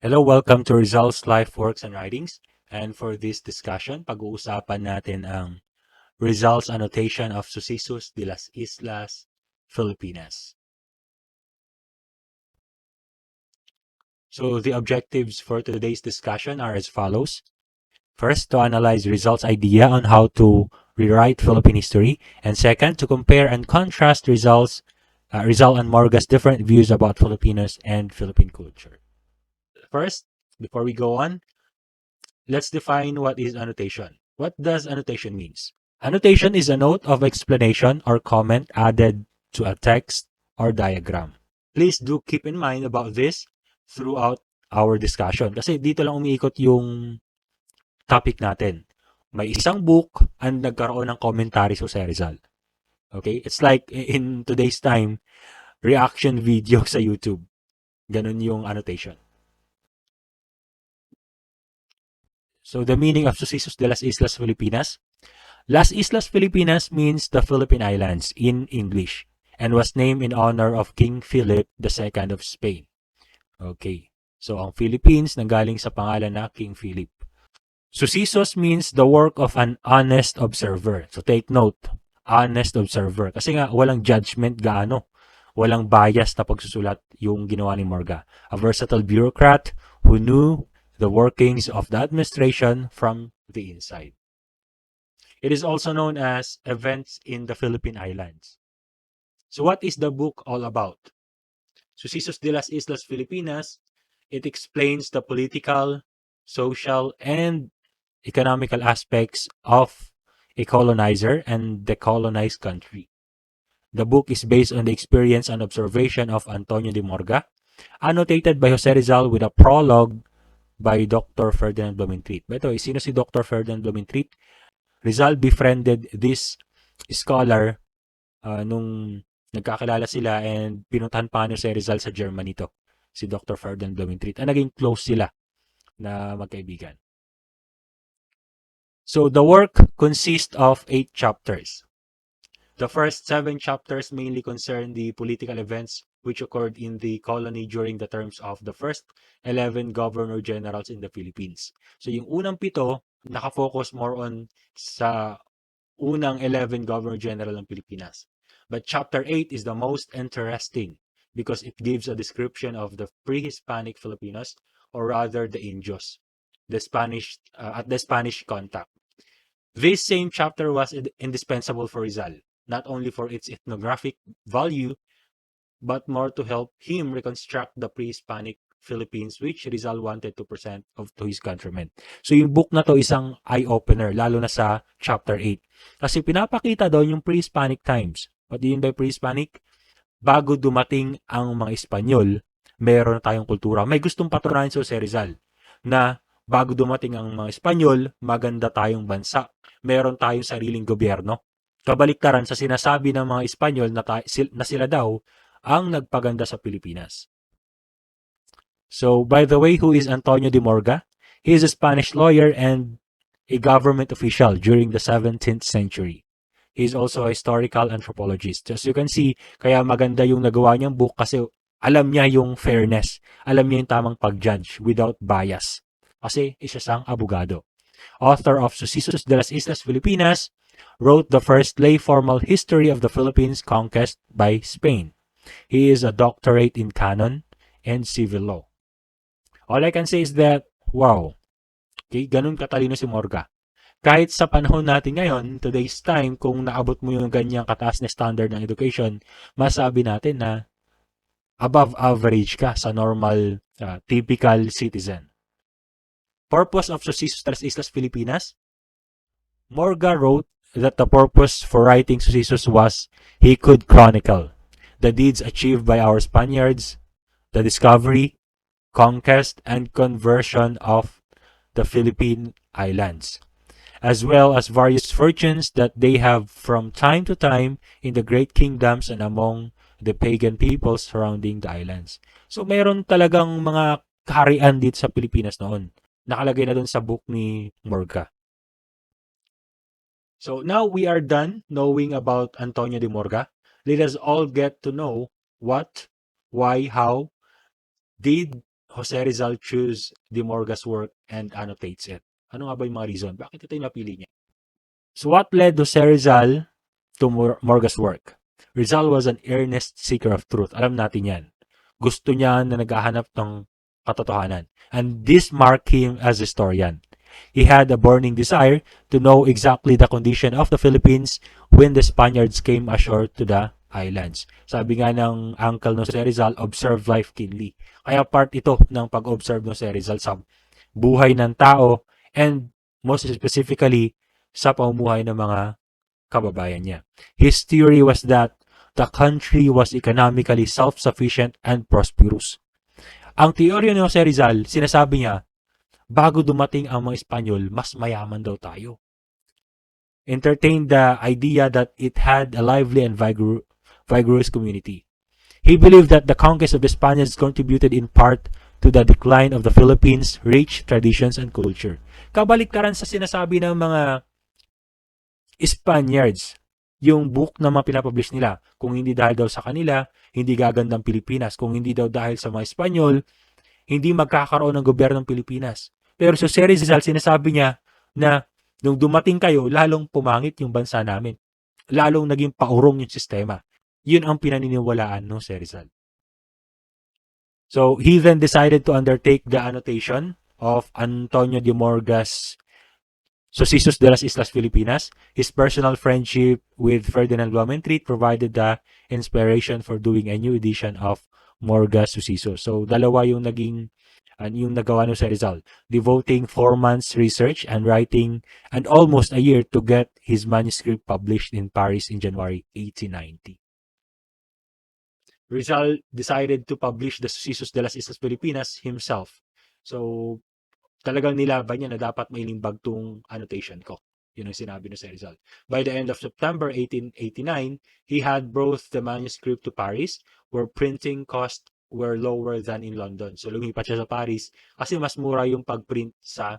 Hello, welcome to Rizal's Life, Works, and Writings. And for this discussion, pag-uusapan natin ang Rizal's Annotation of Sucesos de las Islas Filipinas. So the objectives for today's discussion are as follows. First, to analyze Rizal's idea on how to rewrite Philippine history. And second, to compare and contrast Rizal and Morga's different views about Filipinos and Philippine culture. First, before we go on, let's define what is annotation. What does annotation means? Annotation is a note of explanation or comment added to a text or diagram. Please do keep in mind about this throughout our discussion. Kasi dito lang umiikot yung topic natin. May isang book ang nagkaroon ng commentary sa José Rizal. Okay? It's like in today's time, reaction video sa YouTube. Ganun yung annotation. So the meaning of Sucesos de las Islas Filipinas. Las Islas Filipinas means the Philippine Islands in English and was named in honor of King Philip II of Spain. Okay. So ang Philippines nanggaling sa pangalan na King Philip. Sucesos means the work of an honest observer. So take note, honest observer. Kasi nga walang judgment gaano. Walang bias na pagsusulat yung ginawa ni Morga. A versatile bureaucrat who knew the workings of the administration from the inside. It is also known as Events in the Philippine Islands. So what is the book all about? Sucesos de las Islas Filipinas, it explains the political, social, and economical aspects of a colonizer and the colonized country. The book is based on the experience and observation of Antonio de Morga, annotated by José Rizal with a prologue by Dr. Ferdinand Blumentritt. Ito, sino si Dr. Ferdinand Blumentritt? Rizal befriended this scholar nung nagkakilala sila and pinuntahan pa ni Rizal sa Germany to, si Dr. Ferdinand Blumentritt. Naging close sila na magkaibigan. So the work consists of 8 chapters. The first 7 chapters mainly concern the political events which occurred in the colony during the terms of the first 11 governor-generals in the Philippines. So yung unang 7, nakafocus more on sa unang 11 governor-general ng Pilipinas. But chapter 8 is the most interesting because it gives a description of the pre-Hispanic Filipinos, or rather the Indios, the Spanish at the Spanish contact. This same chapter was indispensable for Rizal, not only for its ethnographic value, but more to help him reconstruct the pre-Hispanic Philippines which Rizal wanted to present to his countrymen. So yung book na to isang eye-opener, lalo na sa chapter 8. Kasi pinapakita doon yung pre-Hispanic times. What do you mean by pre-Hispanic? Bago dumating ang mga Espanyol, meron na tayong kultura. May gustong patunayan si José Rizal na bago dumating ang mga Espanyol, maganda tayong bansa. Meron tayong sariling gobyerno. Kabaliktaran sa sinasabi ng mga Espanyol na sila daw ang nagpaganda sa Pilipinas. So, by the way, who is Antonio de Morga? He is a Spanish lawyer and a government official during the 17th century. He is also a historical anthropologist. As you can see, kaya maganda yung nagawa niyang book kasi alam niya yung fairness. Alam niya yung tamang pag-judge without bias. Kasi isa siyang abogado. Author of Sucesos de las Islas Filipinas, wrote the first lay formal history of the Philippines conquest by Spain. He is a doctorate in canon and civil law. All I can say is that, wow, okay, ganun katalino si Morga. Kahit sa panahon natin ngayon, today's time, kung naabot mo yung ganyang kataas na standard ng education, masabi natin na above average ka sa normal, typical citizen. Purpose of Sucesos de las Islas Filipinas? Morga wrote that the purpose for writing Sucesos was he could chronicle the deeds achieved by our Spaniards, the discovery, conquest, and conversion of the Philippine Islands, as well as various fortunes that they have from time to time in the great kingdoms and among the pagan peoples surrounding the islands. So mayroon talagang mga kaharian dito sa Pilipinas noon. Nakalagay na dun sa book ni Morga. So now we are done knowing about Antonio de Morga. Let us all get to know what, why, how did José Rizal choose de Morga's work and annotates it? Ano nga ba yung mga reason? Bakit ito yung napili niya? So what led José Rizal to Morga's work? Rizal was an earnest seeker of truth. Alam natin yan. Gusto niya na naghahanap ng katotohanan. And this marked him as a historian. He had a burning desire to know exactly the condition of the Philippines when the Spaniards came ashore to the islands. Sabi nga ng uncle no José Rizal, observe life keenly. Kaya part ito ng pag-observe no José Rizal sa buhay ng tao and most specifically sa pamumuhay ng mga kababayan niya. His theory was that the country was economically self-sufficient and prosperous. Ang teorya ni José Rizal, sinasabi niya, bago dumating ang mga Espanyol, mas mayaman daw tayo. Entertained the idea that it had a lively and vigorous community. He believed that the conquest of the Spaniards contributed in part to the decline of the Philippines' rich traditions and culture. Kabaliktaran sa sinasabi ng mga Spaniards, yung book na mga pinapublish nila, kung hindi dahil daw sa kanila, hindi gagandang Pilipinas. Kung hindi daw dahil sa mga Espanyol, hindi magkakaroon ng gobyernong Pilipinas. Pero sa José Rizal, sinasabi niya na nung dumating kayo, lalong pumangit yung bansa namin. Lalong naging paurong yung sistema. Yun ang pinaniniwalaan ng José Rizal. So, he then decided to undertake the annotation of Antonio de Morga's Sucesos de las Islas Filipinas. His personal friendship with Ferdinand Blumentritt provided the inspiration for doing a new edition of Morga's Sucesos. So, dalawa yung naging yung nagawa no sa Rizal, devoting 4 months research and writing and almost a year to get his manuscript published in Paris in January 1890. Rizal decided to publish the Sucesos de las Islas Filipinas himself. So, talagang nilaban niya na dapat may limbag tong annotation ko. Yun ang sinabi ni Rizal. By the end of September 1889, he had brought the manuscript to Paris, where printing costs were lower than in London. So, lumipat siya sa Paris kasi mas mura yung pag-print sa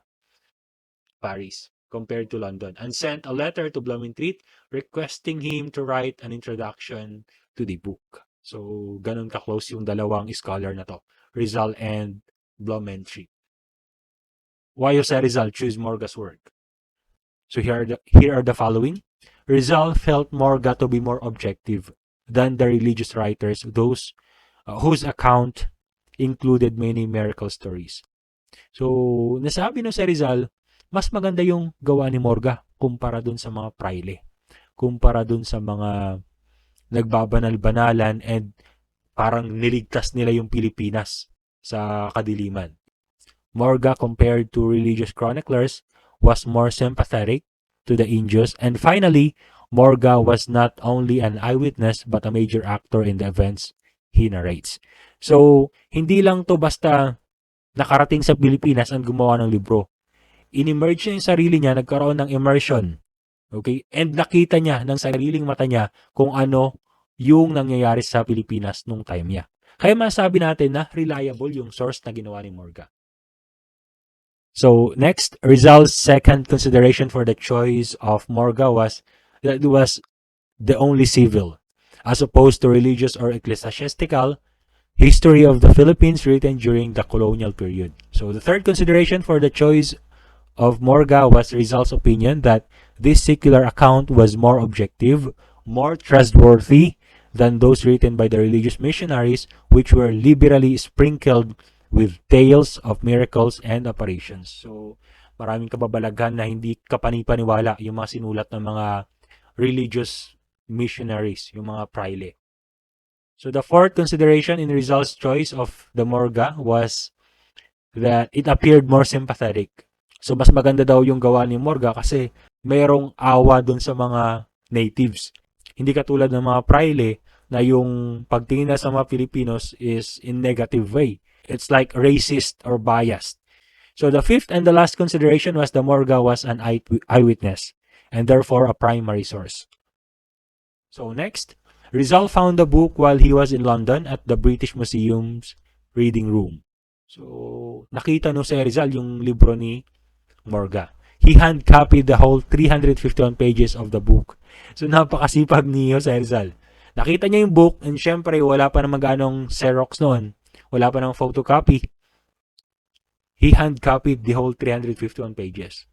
Paris compared to London, and sent a letter to Blumentritt requesting him to write an introduction to the book. So, ganun ka-close yung dalawang scholar na to, Rizal and Blumentritt. Why José Rizal choose Morga's work? So here are the following. Rizal felt Morga to be more objective than the religious writers, those whose account included many miracle stories. So, nasabi no José Rizal, mas maganda yung gawa ni Morga kumpara dun sa mga praile, kumpara dun sa mga nagbabanal-banalan and parang niligtas nila yung Pilipinas sa kadiliman. Morga, compared to religious chroniclers, was more sympathetic to the Indios. And finally, Morga was not only an eyewitness but a major actor in the events he narrates. So, hindi lang to basta nakarating sa Pilipinas ang gumawa ng libro. In-emerge niya yung sarili niya, nagkaroon ng immersion. Okay? And nakita niya ng sariling mata niya kung ano yung nangyayari sa Pilipinas nung time niya. Kaya masabi natin na reliable yung source na ginawa ni Morga. So next, Rizal's second consideration for the choice of Morga was that it was the only civil, as opposed to religious or ecclesiastical, history of the Philippines written during the colonial period. So the third consideration for the choice of Morga was Rizal's opinion that this secular account was more objective, more trustworthy than those written by the religious missionaries, which were liberally sprinkled with tales of miracles and apparitions. So, maraming kababalaghan na hindi kapanipaniwala yung mga sinulat ng mga religious missionaries, yung mga praile. So, the fourth consideration in Rizal's choice of the Morga was that it appeared more sympathetic. So, mas maganda daw yung gawa ni Morga kasi mayroong awa dun sa mga natives. Hindi katulad ng mga praile na yung pagtingin na sa mga Filipinos is in negative way. It's like racist or biased. So the fifth and the last consideration was the Morga was an eyewitness and therefore a primary source. So next, Rizal found the book while he was in London at the British Museum's reading room. So nakita no si Rizal yung libro ni Morga. He hand-copied the whole 351 pages of the book. So napakasipag ni José Rizal. Nakita niya yung book and syempre wala pa namang ganong Xerox noon. Wala pa ng photocopy. He hand-copied the whole 351 pages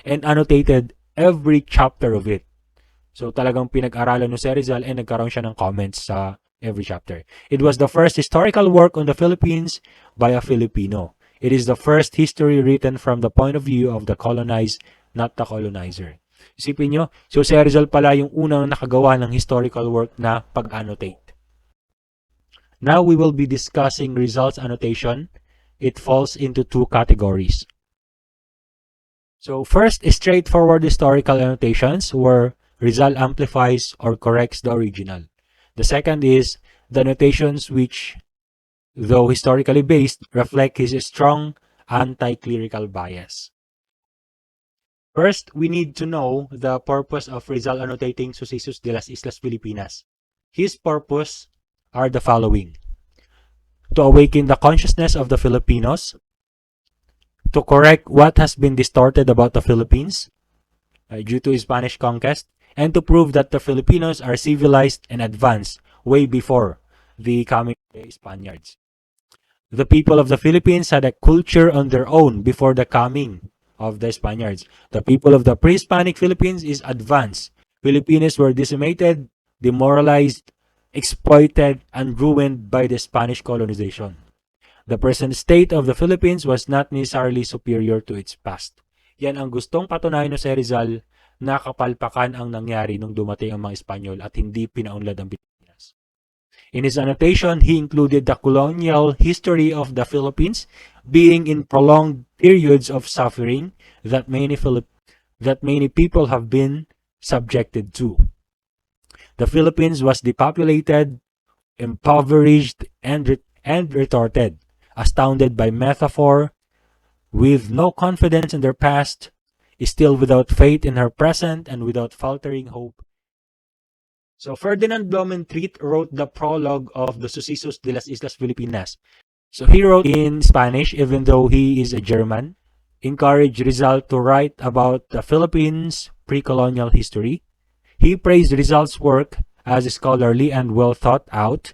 and annotated every chapter of it. So talagang pinag-aralan ni José Rizal and nagkaroon siya ng comments sa every chapter. It was the first historical work on the Philippines by a Filipino. It is the first history written from the point of view of the colonized, not the colonizer. Isipin nyo, si José Rizal pala yung unang nakagawa ng historical work na pag-annotate. Now we will be discussing Rizal's annotation. It falls into two categories. So first, straightforward historical annotations where Rizal amplifies or corrects the original. The second is the annotations which, though historically based, reflect his strong anti-clerical bias. First, we need to know the purpose of Rizal annotating Sucesos de las Islas Filipinas. His purpose are the following: to awaken the consciousness of the Filipinos, to correct what has been distorted about the Philippines due to Spanish conquest, and to prove that the Filipinos are civilized and advanced way before the coming of the Spaniards. The people of the Philippines had a culture on their own before the coming of the Spaniards. The people of the pre-Hispanic Philippines is advanced. Filipinos were decimated, demoralized, exploited, and ruined by the Spanish colonization. The present state of the Philippines was not necessarily superior to its past. Yan ang gustong patunayan ni José Rizal na kapalpakan ang nangyari nung dumating ang mga Espanyol at hindi pinaunlad ang Pilipinas. In his annotation, he included the colonial history of the Philippines being in prolonged periods of suffering that many people have been subjected to. The Philippines was depopulated, impoverished, and retorted, astounded by metaphor, with no confidence in their past, still without faith in her present, and without faltering hope. So Ferdinand Blumentritt wrote the prologue of the Sucesos de las Islas Filipinas. So he wrote in Spanish, even though he is a German, encouraged Rizal to write about the Philippines' pre-colonial history. He praised Rizal's work as scholarly and well thought out,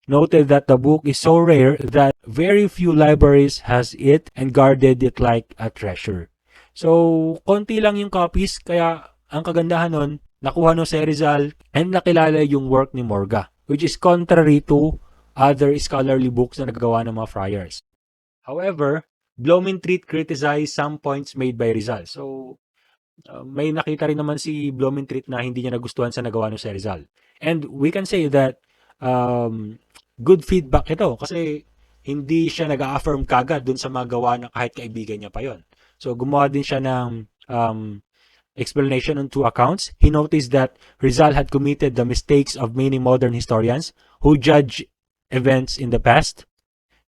noted that the book is so rare that very few libraries has it and guarded it like a treasure. So, konti lang yung copies, kaya ang kagandahan nun, nakuha no José Rizal and nakilala yung work ni Morga, which is contrary to other scholarly books na nagagawa ng mga friars. However, Blumentritt criticized some points made by Rizal. So, may nakita rin naman si Blumentritt na hindi niya nagustuhan sa nagawa ni José Rizal. And we can say that good feedback ito kasi hindi siya nag-affirm kagad dun sa mga gawa na kahit kaibigan niya pa yon. So, gumawa din siya ng explanation on two accounts. He noticed that Rizal had committed the mistakes of many modern historians who judge events in the past.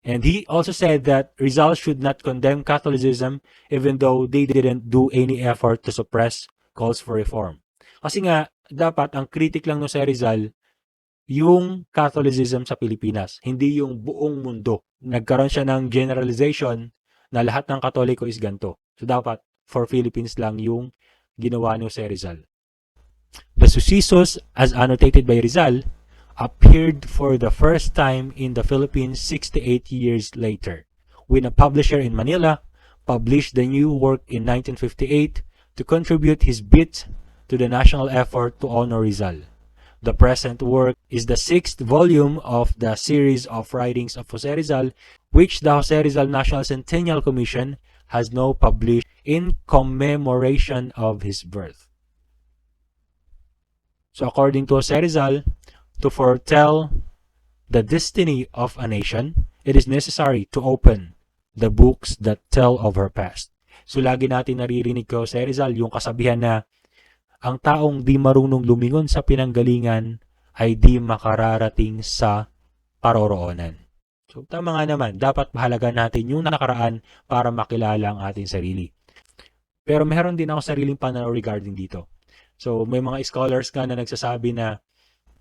And he also said that Rizal should not condemn Catholicism even though they didn't do any effort to suppress calls for reform. Kasi nga, dapat ang critic lang no sa Rizal yung Catholicism sa Pilipinas, hindi yung buong mundo. Nagkaroon siya ng generalization na lahat ng Katoliko is ganto. So dapat for Philippines lang yung ginawa ni José Rizal. The Sucesos, as annotated by Rizal, appeared for the first time in the Philippines 68 years later, when a publisher in Manila published the new work in 1958 to contribute his bit to the national effort to honor Rizal. The present work is the 6th volume of the series of writings of José Rizal, which the José Rizal National Centennial Commission has now published in commemoration of his birth. So according to José Rizal, to foretell the destiny of a nation, it is necessary to open the books that tell of her past. So lagi natin naririnig ko José Rizal yung kasabihan na ang taong di marunong lumingon sa pinanggalingan ay di makararating sa paroroonan. So tama nga naman, dapat mahalaga natin yung nakaraan para makilala ang ating sarili. Pero meron din ako sariling pananaw regarding dito. So may mga scholars ka na nagsasabi na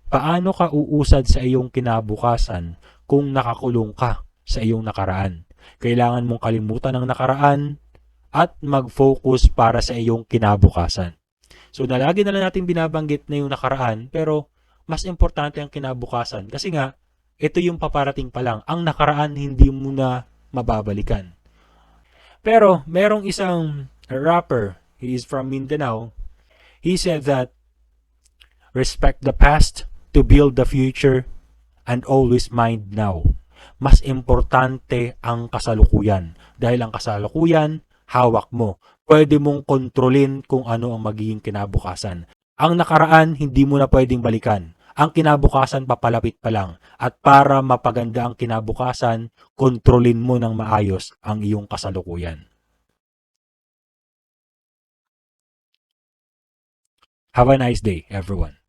paano ka uusad sa iyong kinabukasan kung nakakulong ka sa iyong nakaraan? Kailangan mong kalimutan ang nakaraan at mag-focus para sa iyong kinabukasan. So, lagi na lang natin binabanggit na yung nakaraan, pero mas importante ang kinabukasan. Kasi nga, ito yung paparating pa lang. Ang nakaraan, hindi mo na mababalikan. Pero merong isang rapper, he is from Mindanao, he said that respect the past to build the future and always mind now. Mas importante ang kasalukuyan. Dahil ang kasalukuyan, hawak mo. Pwede mong kontrolin kung ano ang magiging kinabukasan. Ang nakaraan, hindi mo na pwedeng balikan. Ang kinabukasan, papalapit pa lang. At para mapaganda ang kinabukasan, kontrolin mo ng maayos ang iyong kasalukuyan. Have a nice day, everyone.